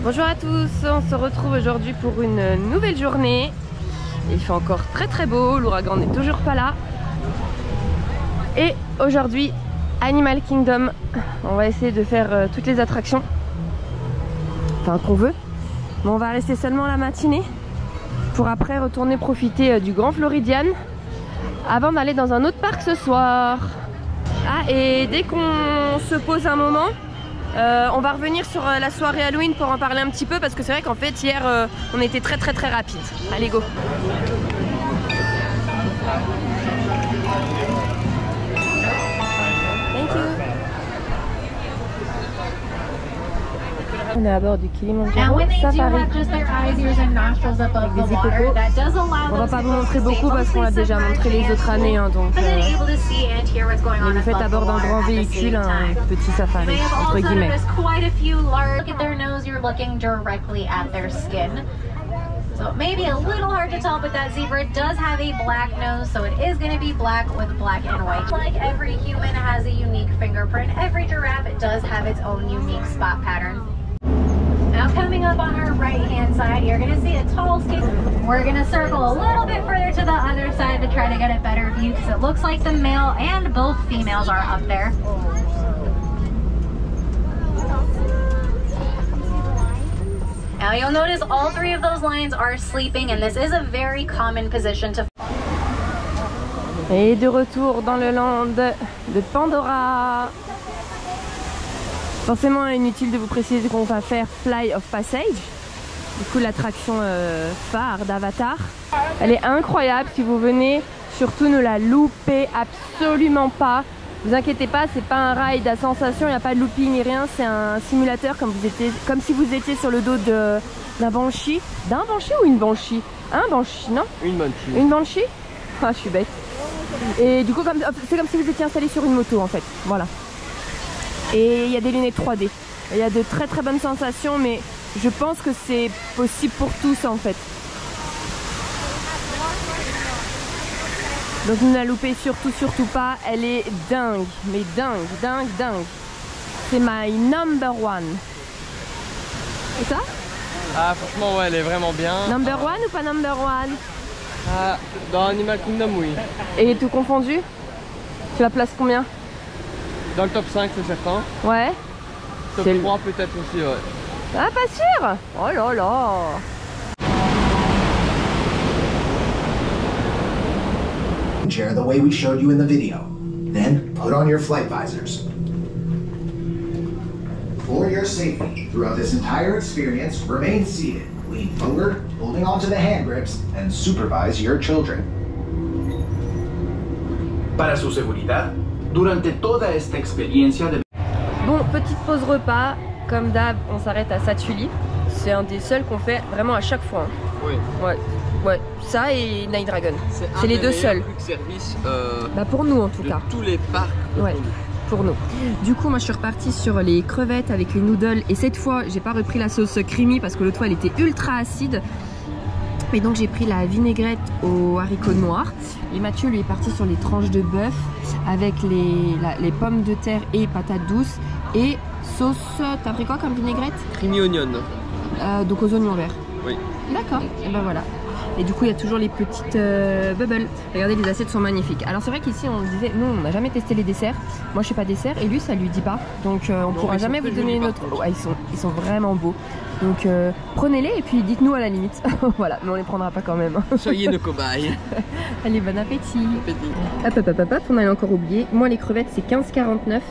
Bonjour à tous, on se retrouve aujourd'hui pour une nouvelle journée. Il fait encore très beau, l'ouragan n'est toujours pas là. Et aujourd'hui, Animal Kingdom, on va essayer de faire toutes les attractions, enfin qu'on veut. Mais on va rester seulement la matinée pour après retourner profiter du Grand Floridian avant d'aller dans un autre parc ce soir. Ah, et dès qu'on se pose un moment, on va revenir sur la soirée Halloween pour en parler un petit peu parce que c'est vrai qu'en fait hier on était très rapide. Allez go. Thank you. On est à bord du Kilimanjaro Safari. Avec des hippopos. On va pas vous montrer beaucoup parce qu'on l'a déjà montré les autres années, hein, donc mais vous faites à bord d'un grand véhicule un petit safari entre guillemets. So it may be a little hard to tell, but that zebra does have a black nose, so it is going to be black with black and white. Like every human has a unique fingerprint, every giraffe does have its own unique spot pattern. Now coming up on our right hand side, you're going to see a tall skin. We're going to circle a little bit further to the other side to try to get a better view because it looks like the male and both females are up there. Now you'll notice all three of those lions are sleeping and this is a very common position to... Et de retour dans le land de Pandora. Forcément inutile de vous préciser qu'on va faire Fly of Passage. Du coup l'attraction phare d'Avatar. Elle est incroyable, si vous venez, surtout ne la loupez absolument pas. Vous inquiétez pas, c'est pas un ride à sensation, il n'y a pas de looping ni rien, c'est un simulateur comme si vous étiez sur le dos d'un banshee. D'un banshee ou une banshee? Un banshee, non? Une banshee. Une banshee? Ah, je suis bête. Et du coup, c'est comme si vous étiez installé sur une moto en fait, voilà. Et il y a des lunettes 3D. Il y a de très bonnes sensations, mais je pense que c'est possible pour tous en fait. Donc ne la loupez surtout pas, elle est dingue, mais dingue. C'est my number one. Et ça? Ah franchement ouais, elle est vraiment bien. Number one ou pas number one? Ah, dans Animal Kingdom oui. Et tout confondu? Tu la places combien? Dans le top 5 c'est certain. Ouais. Top 3 peut-être aussi ouais. Ah pas sûr? Oh là là. Chair the way we showed you in the video. Then put on your flight visors. For your safety, throughout this entire experience, remain seated, lean forward, holding onto the hand grips, and supervise your children. Para su seguridad, durante toda esta experiencia de... Bon, petite pause repas. Comme d'hab, on s'arrête à Satuli. C'est un des seuls qu'on fait vraiment à chaque fois. Hein. Oui. Ouais, ça et Night Dragon. C'est les deux seuls. Service, bah pour nous en tout cas. Tous les parcs. Ouais, pour nous. Du coup, moi je suis repartie sur les crevettes avec les noodles. Et cette fois, j'ai pas repris la sauce creamy parce que l'autre fois elle était ultra acide. Et donc j'ai pris la vinaigrette aux haricots noirs. Et Mathieu lui est parti sur les tranches de bœuf avec les pommes de terre et patates douces. Et sauce, t'as pris quoi comme vinaigrette? Creamy onion. Donc aux oignons verts. Oui. D'accord, et ben voilà. Et du coup il y a toujours les petites bubbles. Regardez, les assiettes sont magnifiques. Alors c'est vrai qu'ici on disait, nous on n'a jamais testé les desserts. Moi je suis pas dessert et lui ça lui dit pas. Donc on pourra jamais vous donner notre... Ouais, ils sont vraiment beaux. Donc prenez-les et puis dites-nous à la limite. Voilà, mais on les prendra pas quand même. Soyez nos cobayes. Allez, bon appétit. Hop, on a encore oublié. Moi les crevettes c'est 15,49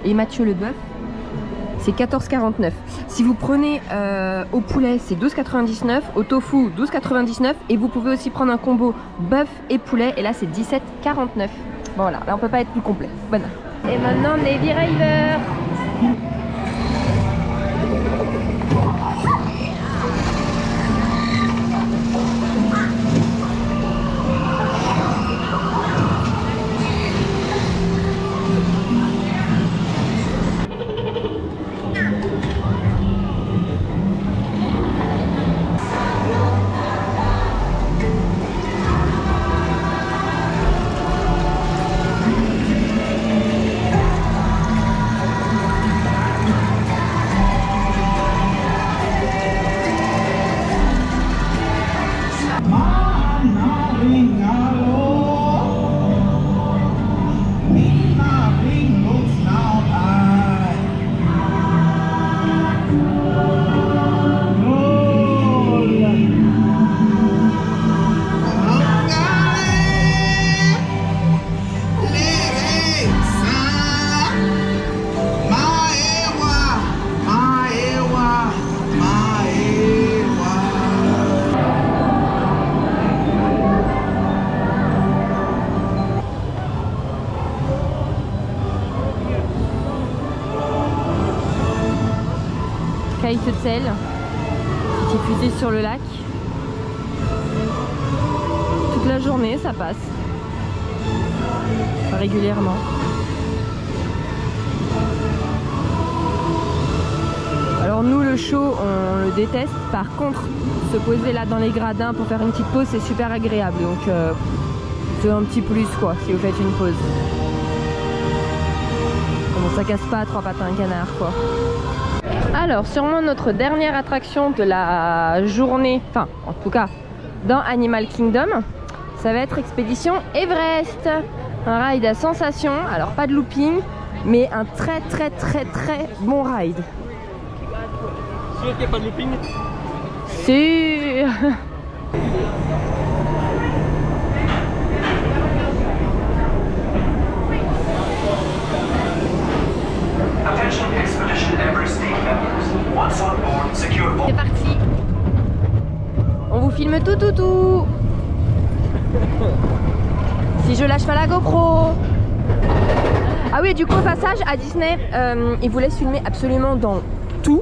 et Mathieu le bœuf c'est 14,49. Si vous prenez au poulet, c'est 12,99. Au tofu, 12,99. Et vous pouvez aussi prendre un combo bœuf et poulet. Et là, c'est 17,49. Voilà, là, on peut pas être plus complet. Bon. Et maintenant, Navy River. Fairy Tail qui est diffusé sur le lac. Toute la journée ça passe. Enfin, régulièrement. Alors nous le show on le déteste, par contre se poser là dans les gradins pour faire une petite pause c'est super agréable, donc c'est un petit plus quoi si vous faites une pause. Bon, ça casse pas à trois pattes à un canard quoi. Alors sûrement notre dernière attraction de la journée, enfin en tout cas dans Animal Kingdom, ça va être Expédition Everest. Un ride à sensation, alors pas de looping, mais un très bon ride. Sûr qu'il n'y a pas de looping? Sûr. Attention Expedition Everest team members. Once on board, secure all. C'est parti. On vous filme tout. Si je lâche pas la GoPro. Ah oui, du coup au passage à Disney, ils vous laissent filmer absolument dans tout.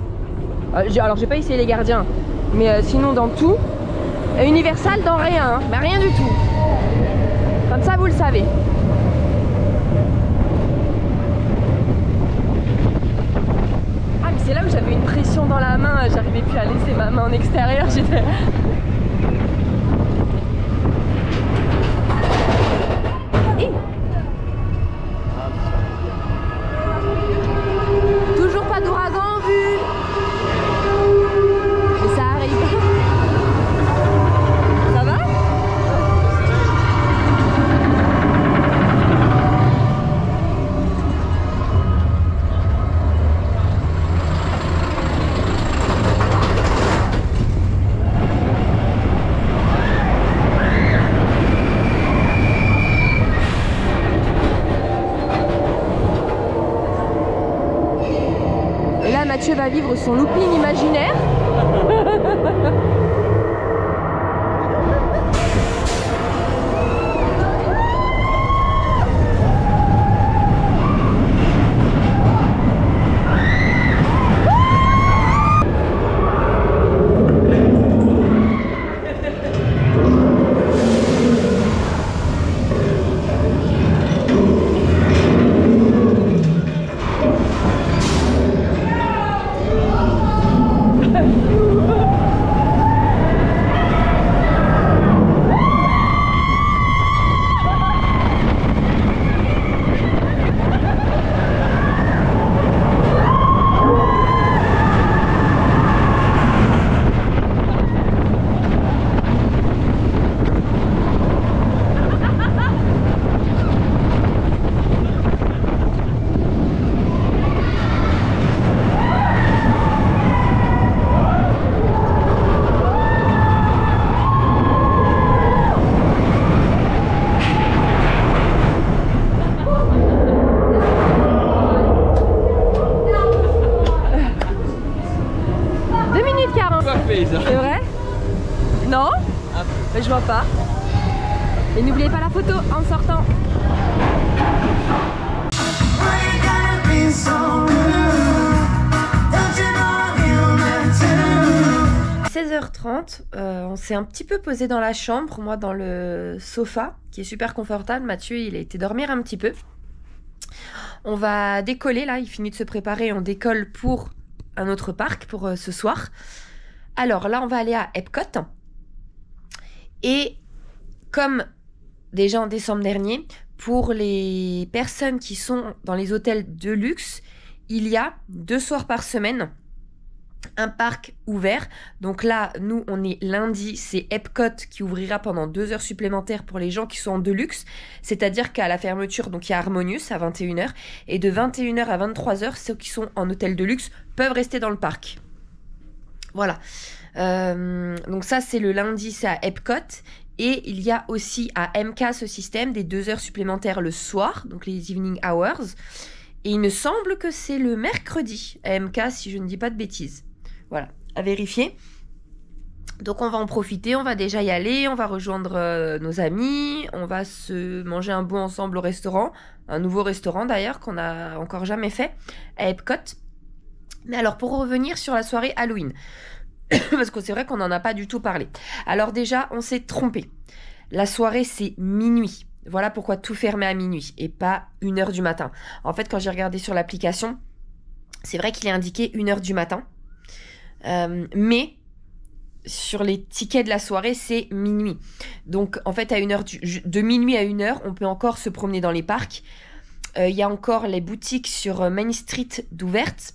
Alors j'ai pas essayé les gardiens, mais sinon dans tout. Universal dans rien, hein, mais rien du tout. Comme ça vous le savez. Ah mais c'est là où j'avais une pression dans la main, j'arrivais plus à laisser ma main en extérieur, j'étais... Toujours pas d'ouragan en vue. Mais ça arrive. Ça va? Et là, Mathieu va vivre son looping imaginaire. C'est vrai? Non? Mais je vois pas. Et n'oubliez pas la photo en sortant. 16h30, on s'est un petit peu posé dans la chambre, moi dans le sofa qui est super confortable. Mathieu il a été dormir un petit peu. On va décoller là, il finit de se préparer, on décolle pour un autre parc pour ce soir. Alors là on va aller à Epcot. Et comme déjà en décembre dernier, pour les personnes qui sont dans les hôtels de luxe, il y a 2 soirs par semaine un parc ouvert. Donc là, nous, on est lundi, c'est Epcot qui ouvrira pendant 2 heures supplémentaires pour les gens qui sont en Deluxe. C'est-à-dire qu'à la fermeture, donc il y a Harmonious à 21h. Et de 21h à 23h, ceux qui sont en hôtel de luxe peuvent rester dans le parc. Voilà. Donc ça, c'est le lundi, c'est à Epcot. Et il y a aussi à MK ce système des 2 heures supplémentaires le soir, donc les evening hours. Et il me semble que c'est le mercredi à MK, si je ne dis pas de bêtises. Voilà, à vérifier. Donc on va en profiter, on va déjà y aller, on va rejoindre nos amis, on va se manger un bout ensemble au restaurant, un nouveau restaurant d'ailleurs qu'on n'a encore jamais fait à Epcot. Mais alors, pour revenir sur la soirée Halloween, parce que c'est vrai qu'on n'en a pas du tout parlé. Alors déjà, on s'est trompé. La soirée, c'est minuit. Voilà pourquoi tout fermait à minuit et pas 1h du matin. En fait, quand j'ai regardé sur l'application, c'est vrai qu'il est indiqué 1h du matin. Mais sur les tickets de la soirée, c'est minuit. Donc, en fait, de minuit à 1h, on peut encore se promener dans les parcs. Il y a encore les boutiques sur Main Street d'ouvertes.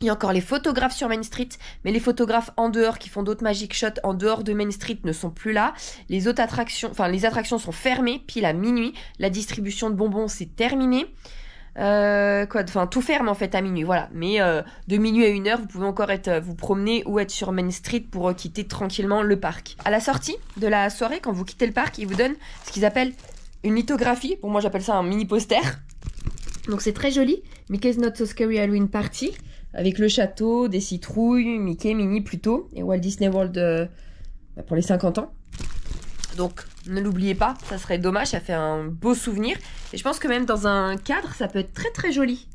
Il y a encore les photographes sur Main Street, mais les photographes en dehors qui font d'autres magic shots en dehors de Main Street ne sont plus là. Les autres attractions, les attractions sont fermées, pile à minuit. La distribution de bonbons, c'est terminé. Tout ferme en fait à minuit, voilà. Mais de minuit à 1h, vous pouvez encore vous promener ou être sur Main Street pour quitter tranquillement le parc. À la sortie de la soirée, quand vous quittez le parc, ils vous donnent ce qu'ils appellent une lithographie. Bon, moi j'appelle ça un mini poster. Donc c'est très joli. Mickey's Not So Scary Halloween Party. Avec le château, des citrouilles, Mickey, Minnie plutôt, et Walt Disney World pour les 50 ans. Donc, ne l'oubliez pas, ça serait dommage, ça fait un beau souvenir. Et je pense que même dans un cadre, ça peut être très très joli.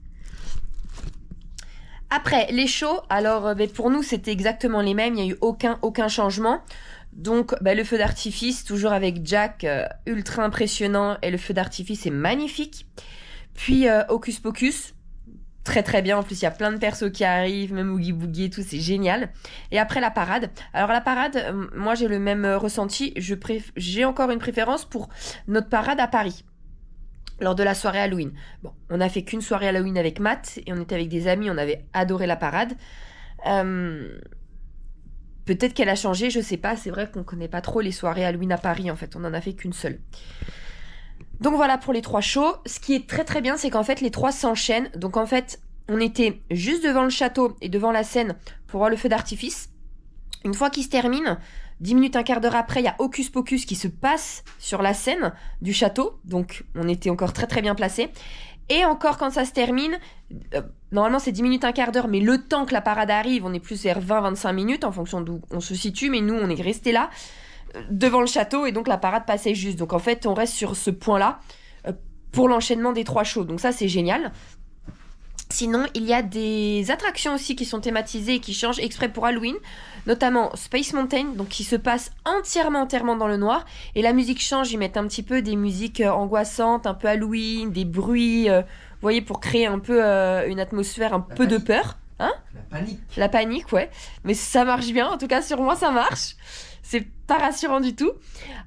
Après, les shows, alors pour nous, c'était exactement les mêmes, il n'y a eu aucun changement. Donc, le feu d'artifice, toujours avec Jack, ultra impressionnant, et le feu d'artifice est magnifique. Puis, Hocus Pocus. Très très bien, en plus il y a plein de persos qui arrivent, même Oogie Boogie et tout, c'est génial. Et après la parade, alors la parade, moi j'ai le même ressenti, j'ai encore une préférence pour notre parade à Paris, lors de la soirée Halloween. Bon, on a fait qu'une soirée Halloween avec Matt, et on était avec des amis, on avait adoré la parade. Peut-être qu'elle a changé, je sais pas, c'est vrai qu'on connaît pas trop les soirées Halloween à Paris en fait, on en a fait qu'une seule. Donc voilà pour les 3 shows. Ce qui est très très bien, c'est qu'en fait les 3 s'enchaînent. Donc en fait, on était juste devant le château et devant la scène pour voir le feu d'artifice. Une fois qu'il se termine, 10 minutes, un quart d'heure après, il y a Hocus Pocus qui se passe sur la scène du château. Donc on était encore très très bien placés. Et encore quand ça se termine, normalement c'est 10 minutes, un quart d'heure, mais le temps que la parade arrive, on est plus vers 20-25 minutes en fonction d'où on se situe. Mais nous, on est restés là. Devant le château et donc la parade passait juste. Donc en fait on reste sur ce point là pour l'enchaînement des 3 shows. Donc ça c'est génial. Sinon il y a des attractions aussi qui sont thématisées et qui changent exprès pour Halloween. Notamment Space Mountain, donc qui se passe entièrement dans le noir. Et la musique change, ils mettent un petit peu des musiques angoissantes, un peu Halloween, des bruits, vous voyez, pour créer un peu une atmosphère un peu de peur. Hein ? La panique, ouais. Mais ça marche bien, en tout cas sur moi ça marche. C'est pas rassurant du tout.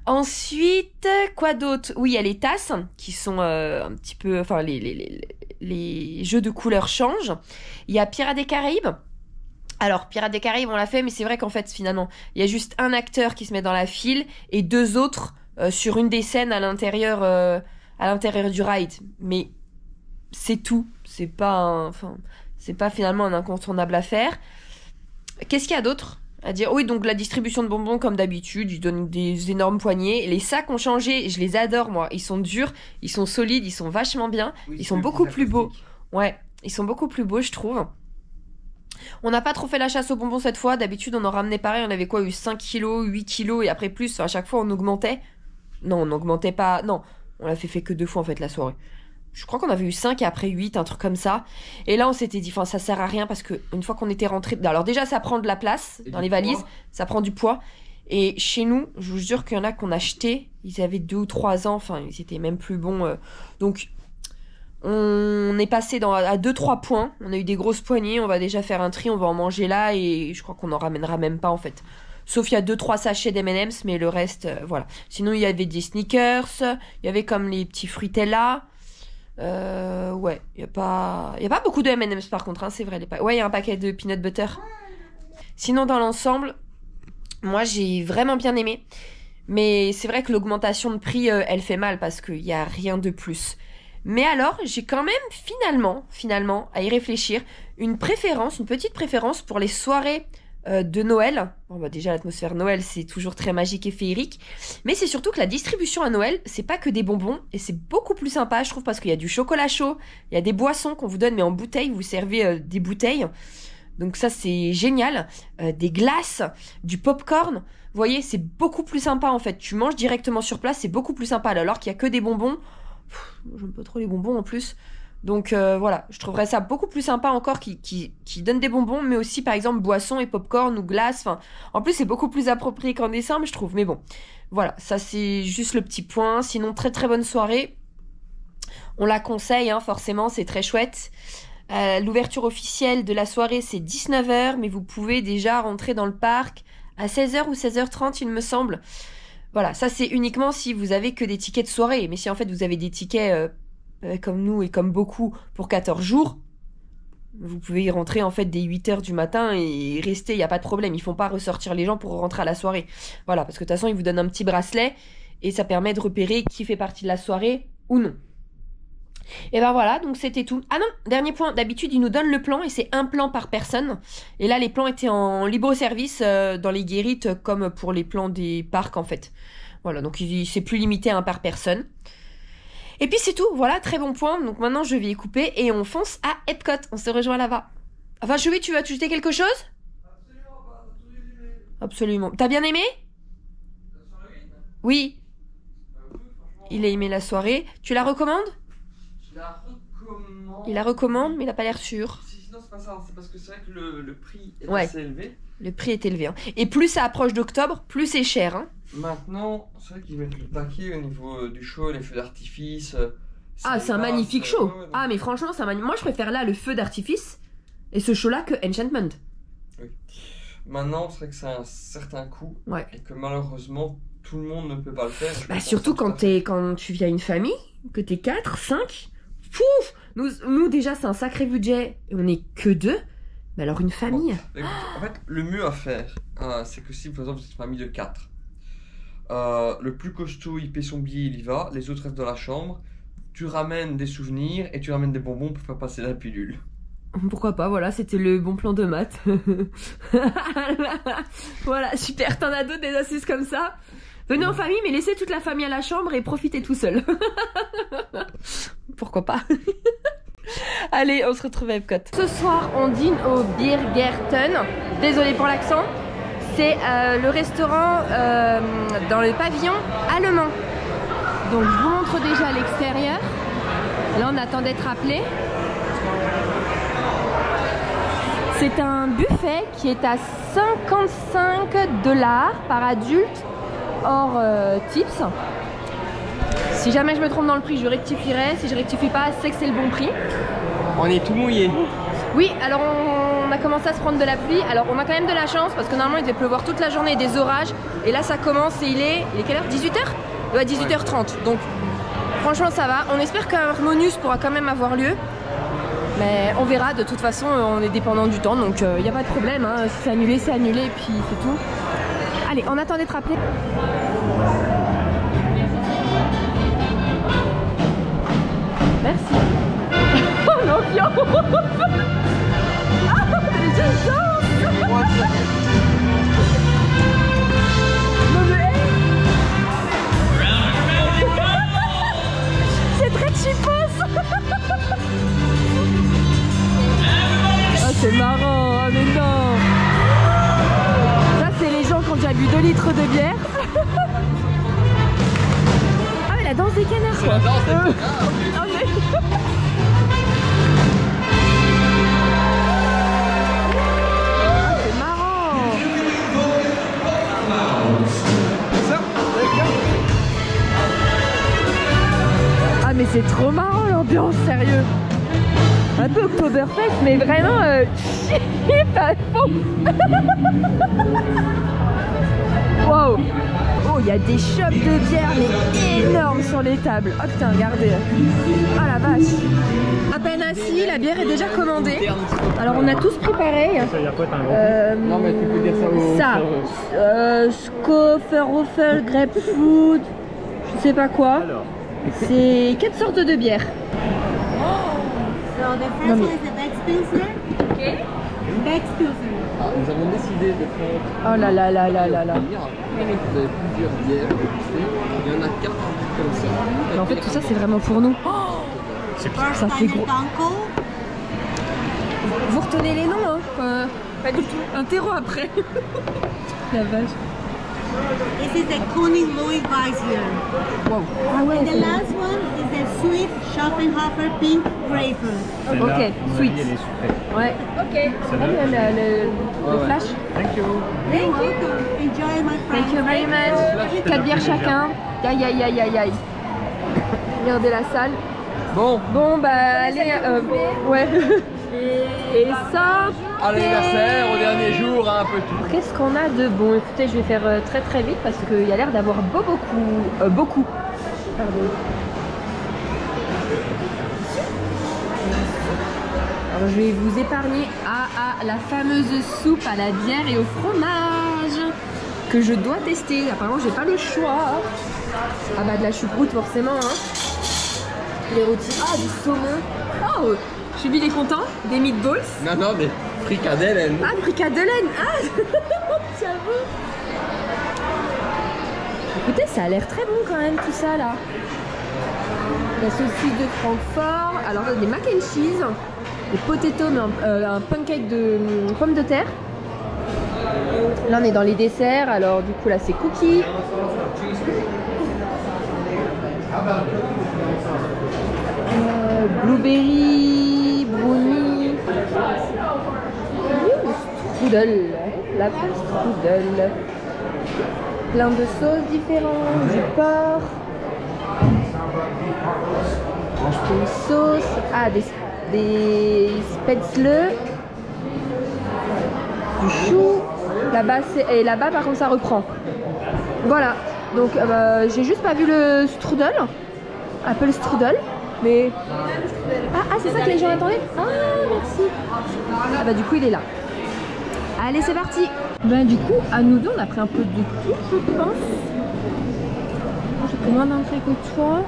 Ensuite, quoi d'autre? Oui, il y a les tasses qui sont un petit peu... Enfin, les jeux de couleurs changent. Il y a Pirates des Caraïbes. Alors, Pirates des Caraïbes, on l'a fait, mais c'est vrai qu'en fait, finalement, il y a juste un acteur qui se met dans la file et 2 autres sur une des scènes à l'intérieur du ride. Mais c'est tout. C'est pas finalement un incontournable à faire. Qu'est-ce qu'il y a d'autre à dire? Oui, donc la distribution de bonbons comme d'habitude, ils donnent des énormes poignées. Les sacs ont changé, je les adore moi. Ils sont durs, ils sont solides, ils sont vachement bien. Oui, ils sont beaucoup plus beaux. Ouais, ils sont beaucoup plus beaux, je trouve. On n'a pas trop fait la chasse aux bonbons cette fois. D'habitude, on en ramenait pareil. On avait quoi, eu 5 kilos, 8 kilos et après plus. Enfin, à chaque fois, on augmentait. Non, on n'augmentait pas. Non, on l'a fait que 2 fois en fait la soirée. Je crois qu'on avait eu 5 et après 8, un truc comme ça. Et là, on s'était dit, ça sert à rien parce que une fois qu'on était rentré, alors déjà, ça prend de la place dans les valises, ça prend du poids. Et chez nous, je vous jure qu'il y en a qu'on achetait, ils avaient 2 ou 3 ans, enfin, ils étaient même plus bons. Donc, on est passé à 2-3 points. On a eu des grosses poignées, on va déjà faire un tri, on va en manger là et je crois qu'on en ramènera même pas en fait. Sauf il y a 2-3 sachets d'M&M's, mais le reste, voilà. Sinon, il y avait des sneakers, il y avait comme les petits fruitella. Ouais, il y a pas beaucoup de M&M's par contre, hein, c'est vrai. Ouais, il y a un paquet de peanut butter. Sinon, dans l'ensemble, moi j'ai vraiment bien aimé. Mais c'est vrai que l'augmentation de prix, elle fait mal parce qu'il n'y a rien de plus. Mais alors, j'ai quand même finalement, à y réfléchir, une petite préférence pour les soirées de Noël. Bon, déjà l'atmosphère Noël c'est toujours très magique et féerique, mais c'est surtout que la distribution à Noël c'est pas que des bonbons et c'est beaucoup plus sympa je trouve parce qu'il y a du chocolat chaud, il y a des boissons qu'on vous donne mais en bouteille, vous servez des bouteilles, donc ça c'est génial, des glaces, du popcorn, vous voyez c'est beaucoup plus sympa en fait, tu manges directement sur place, c'est beaucoup plus sympa alors qu'il y a que des bonbons. J'aime pas trop les bonbons en plus. Donc voilà, je trouverais ça beaucoup plus sympa encore qui donne des bonbons, mais aussi par exemple boissons et popcorn ou glace. Enfin, en plus c'est beaucoup plus approprié qu'en décembre, je trouve. Mais bon, voilà, ça c'est juste le petit point. Sinon, très très bonne soirée. On la conseille, hein, forcément, c'est très chouette. L'ouverture officielle de la soirée c'est 19 h, mais vous pouvez déjà rentrer dans le parc à 16 h ou 16 h 30 il me semble. Voilà, ça c'est uniquement si vous avez que des tickets de soirée. Mais si en fait vous avez des tickets comme nous et comme beaucoup pour 14 jours, vous pouvez y rentrer en fait dès 8 h du matin et rester, il n'y a pas de problème. Ils font pas ressortir les gens pour rentrer à la soirée. Voilà, parce que de toute façon ils vous donnent un petit bracelet et ça permet de repérer qui fait partie de la soirée ou non. Et ben voilà, donc c'était tout. Ah non, dernier point, d'habitude ils nous donnent le plan et c'est un plan par personne. Et là les plans étaient en libre service dans les guérites comme pour les plans des parcs en fait. Voilà, donc c'est plus limité à un par personne. Et puis c'est tout, voilà, très bon point. Donc maintenant je vais y couper et on fonce à Epcot. On se rejoint là-bas. Enfin Choubi, tu vas ajouter quelque chose? Absolument pas, tout aimé. Absolument. T'as bien aimé? La soirée? Oui. Il a aimé la soirée. Tu la recommandes? Je la recommande. Il la recommande, mais il a pas l'air sûr. Sinon c'est pas ça, c'est parce que c'est vrai que le prix est Ouais. assez élevé. Le prix est élevé. Hein. Et plus ça approche d'octobre, plus c'est cher. Hein. Maintenant, c'est vrai qu'ils mettent le paquet au niveau du show, les feux d'artifice. Ah, c'est un magnifique show. Ouais, donc... Ah, mais franchement, c'est un moi je préfère là le feu d'artifice et ce show-là que Enchantment. Oui. Maintenant, c'est vrai que c'est un certain coût. Ouais. Et que malheureusement, tout le monde ne peut pas le faire. Bah, surtout quand tu viens une famille, que t'es 4, 5. Pouf, nous déjà, c'est un sacré budget et on est que 2. Mais alors une famille. Bon, écoute, en fait, le mieux à faire, c'est que si par exemple vous êtes une famille de 4, le plus costaud il paie son billet, il y va, les autres restent dans la chambre, tu ramènes des souvenirs et tu ramènes des bonbons pour faire passer la pilule. Pourquoi pas, voilà, c'était le bon plan de maths. Voilà, super, t'en as d'autres des astuces comme ça. Venez en famille, mais laissez toute la famille à la chambre et profitez tout seul. Pourquoi pas. Allez, on se retrouve à Epcot. Ce soir, on dîne au Biergarten. Désolée pour l'accent. C'est le restaurant dans le pavillon allemand. Donc, je vous montre déjà l'extérieur. Là, on attend d'être appelé. C'est un buffet qui est à 55 $ par adulte, hors tips. Si jamais je me trompe dans le prix, je rectifierai. Si je rectifie pas, c'est que c'est le bon prix. On est tout mouillé. Oui, alors on a commencé à se prendre de la pluie. Alors on a quand même de la chance parce que normalement il devait pleuvoir toute la journée, des orages. Et là ça commence et il est quelle heure? 18 h? Ouais, 18 h 30. Donc franchement ça va. On espère qu'Harmonious pourra quand même avoir lieu. Mais on verra, de toute façon on est dépendant du temps. Donc il n'y a pas de problème. Hein. Si c'est annulé, c'est annulé et puis c'est tout. Allez, on attend d'être appelé. Merci. Oh l'ambiance. Ah, les gens dansent. Non mais c'est très cheapos. Ah c'est marrant, ah mais non. Ça c'est les gens qui ont déjà bu 2 litres de bière. Ah mais la danse des canards quoi. Ah, mais... c'est marrant. Ah mais c'est trop marrant l'ambiance, sérieux. Un peu Oktoberfest mais vraiment cheap à fond. Wow. Oh, il y a des shops de bière mais énormes sur les tables. Oh putain, regardez. Oh la vache. À peine assis, la bière est déjà commandée. Alors on a tous pris pareil. Non mais tu peux dire ça au... Skoferhofer, Grapefruit, je sais pas quoi. C'est 4 sortes de bières. So the first Non, mais- one is the Beck's Pilsner. Okay. Beck's Pilsner. Nous avons décidé de faire... Oh là là là là là là. Vous avez plusieurs bières à déguster. Il y en a 4 comme ça. Mais en fait tout ça c'est vraiment pour nous. First Ça fait time gros. in Tonko. Vous retenez les noms hein. Pas du tout. Un terreau après. La vache. This is the Koenig Louis Weiss here. Wow. Ah ouais. And the last one is the sweet Schopenhauer pink grapefruit. Ok, sweet. Elle est sucrée. Ouais. Ok. Ah, le flash. Thank you. You're welcome. Enjoy, my friend. Thank you very much. 4 bières chacun. Aïe aïe aïe aïe aïe. Regardez la salle. Bon, Bon bah allez, ouais. Et ça. à l'anniversaire, au dernier jour, un peu tout. Qu'est-ce qu'on a de bon? Écoutez, je vais faire très très vite parce qu'il y a l'air d'avoir beaucoup. Pardon. Alors je vais vous épargner la fameuse soupe à la bière et au fromage que je dois tester. Apparemment j'ai pas le choix. Ah bah de la choucroute forcément hein. Les rôtis. Ah du saumon. Oh Jubil est content. Des meatballs. Non, mais fricadelle. Ah fricadelle. Ah j'avoue. Écoutez ça a l'air très bon quand même tout ça là. La saucisse de Francfort. Alors des mac and cheese. Des potatoes, mais un pancake de pommes de terre. Là on est dans les desserts, alors du coup là c'est cookies. Blueberry, brownie. Strudel, la strudel. Plein de sauces différentes, du porc. Une sauce, des spätzle, du chou, là-bas et là-bas par contre ça reprend. Voilà, donc j'ai juste pas vu le strudel, Apple strudel, mais ah c'est ça que les gens attendaient. Ah merci. Ah bah du coup il est là. Allez c'est parti. Ben du coup à nous deux on a pris un peu de tout je pense. J'ai pris moins d'entrée que toi.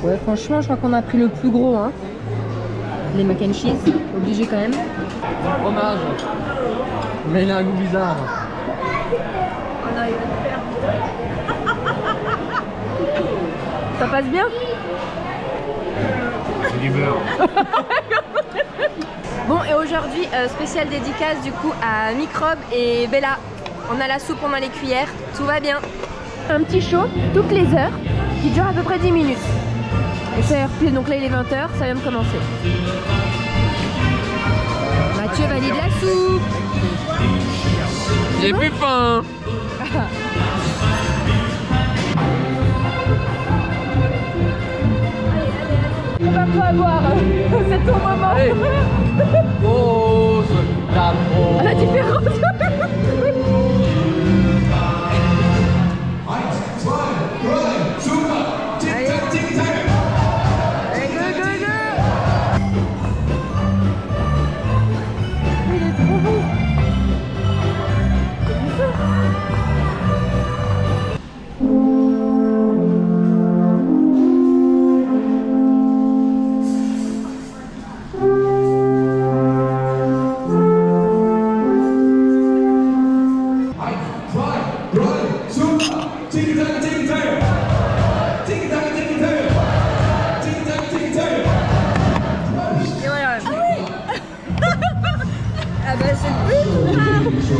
Ouais, franchement, je crois qu'on a pris le plus gros, hein. Les mac and cheese, obligé quand même. Fromage. Mais il a un goût bizarre. Oh non, il va le faire. Ça passe bien? C'est du beurre. Bon, et aujourd'hui, spéciale dédicace du coup à Microbe et Bella. On a la soupe, on a les cuillères, tout va bien. Un petit show toutes les heures qui dure à peu près 10 minutes. Et ça donc là il est 20h, ça vient de commencer. Mathieu valide la soupe. J'ai plus faim. On va pas boire, c'est ton moment. Allez. Rose, la La différence.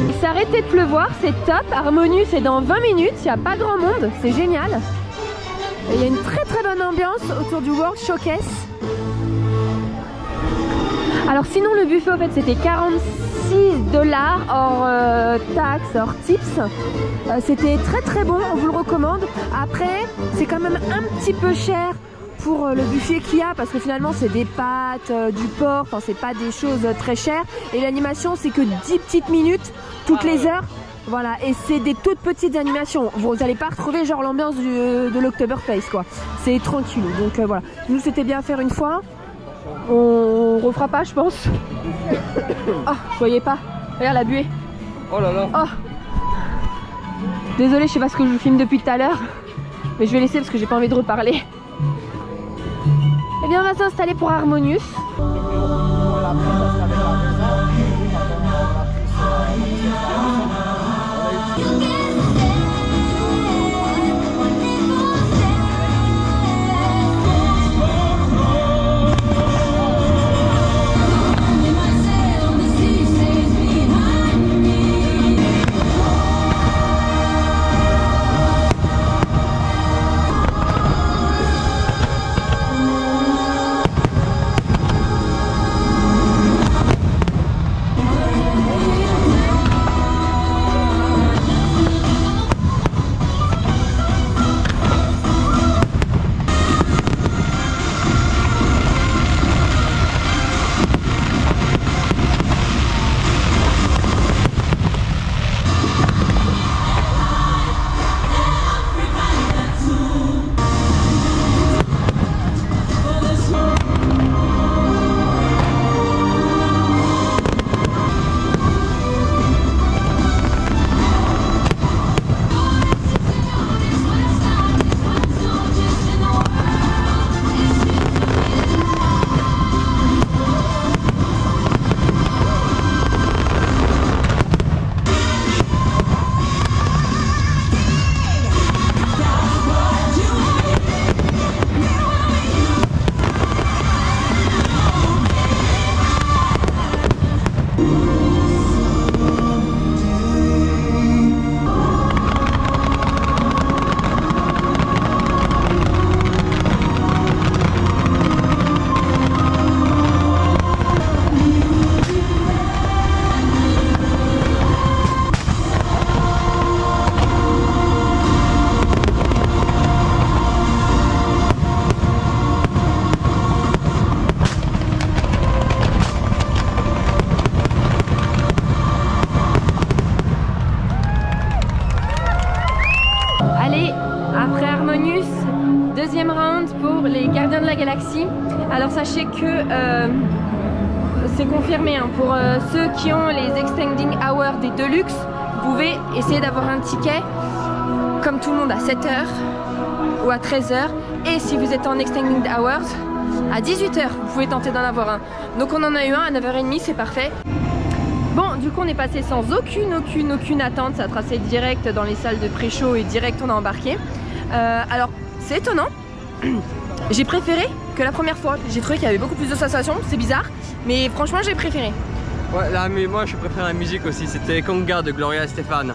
Il s'est arrêté de pleuvoir, c'est top. Harmonious c'est dans 20 minutes, il n'y a pas grand monde, c'est génial. Et il y a une très très bonne ambiance autour du World Showcase. Alors sinon le buffet en fait c'était 46$ hors taxes, hors tips. C'était très très bon, on vous le recommande. Après c'est quand même un petit peu cher pour le buffet qu'il y a parce que finalement c'est des pâtes, du porc, enfin c'est pas des choses très chères. Et l'animation c'est que 10 petites minutes toutes les heures. Voilà, et c'est des toutes petites animations. Vous n'allez pas retrouver genre l'ambiance de l'Oktoberfest quoi. C'est tranquille. Donc voilà. Nous c'était bien à faire une fois. On refera pas je pense. Oh, vous voyez pas. Regarde la buée. Oh là là. Oh. Désolée, je sais pas ce que je vous filme depuis tout à l'heure. Mais je vais laisser parce que j'ai pas envie de reparler. Eh bien on va s'installer pour Harmonious. Alors sachez que c'est confirmé hein, pour ceux qui ont les extending hours des Deluxe, vous pouvez essayer d'avoir un ticket comme tout le monde à 7h ou à 13h, et si vous êtes en extending hours à 18h, vous pouvez tenter d'en avoir un. Donc on en a eu un à 9h30, c'est parfait. Bon, du coup on est passé sans aucune attente, ça a tracé direct dans les salles de pré-show et direct on a embarqué. Alors c'est étonnant, j'ai préféré que la première fois, j'ai trouvé qu'il y avait beaucoup plus de sensations, c'est bizarre, mais franchement j'ai préféré. Ouais, là, mais moi je préfère la musique aussi, c'était Conga de Gloria Estefan.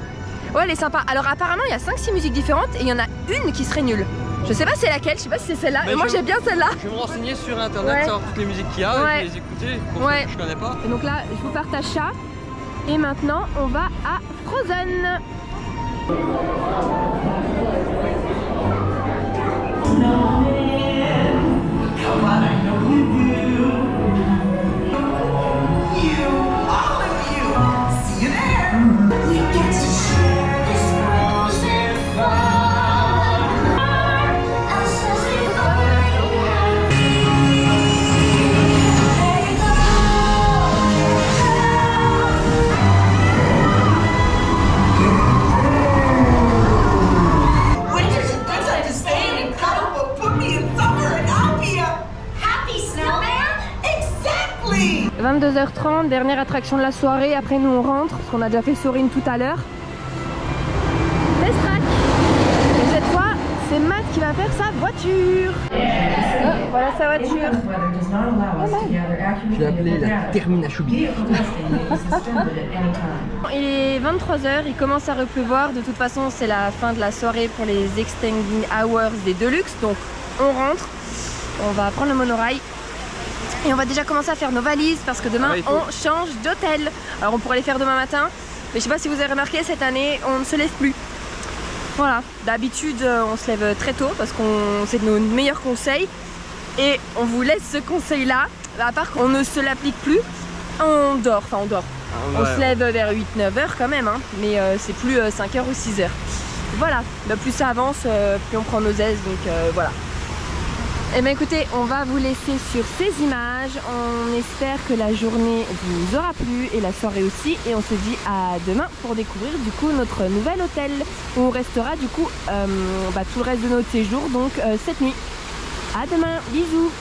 Ouais, elle est sympa. Alors apparemment il y a 5-6 musiques différentes et il y en a une qui serait nulle. Je sais pas c'est laquelle, je sais pas si c'est celle-là, mais moi j'ai bien celle-là. Je vais me renseigner sur internet, savoir toutes les musiques qu'il y a, et je vais les écouter pour ceux que je connais pas. Et donc là je vous partage ça. Et maintenant on va à Frozen. Winter's a good time to stay and cuddle, but put me in summer and I'll be a happy snowman. Exactly. 22h30, dernière attraction de la soirée. Après nous on rentre parce qu'on a déjà fait Soarin' tout à l'heure. Test track. Et cette fois c'est Matt qui va faire sa voiture. Voilà sa voiture. Je l'ai appelée la Terminachoubi. Il est 23h, il commence à repleuvoir. De toute façon c'est la fin de la soirée pour les extending hours des Deluxe. Donc on rentre, on va prendre le monorail. Et on va déjà commencer à faire nos valises parce que demain on change d'hôtel. Alors on pourrait les faire demain matin, mais je sais pas si vous avez remarqué, cette année on ne se lève plus. Voilà, d'habitude on se lève très tôt parce qu'on c'est nos meilleurs conseils. Et on vous laisse ce conseil là, à part qu'on ne se l'applique plus, on dort, enfin on dort. On se lève vers 8-9 h quand même, hein, mais c'est plus 5 h ou 6 h. Voilà, plus ça avance, plus on prend nos aises, donc voilà. Et bien écoutez, on va vous laisser sur ces images. On espère que la journée vous aura plu et la soirée aussi. Et on se dit à demain pour découvrir du coup notre nouvel hôtel où on restera du coup tout le reste de notre séjour, donc cette nuit. À demain, bisous.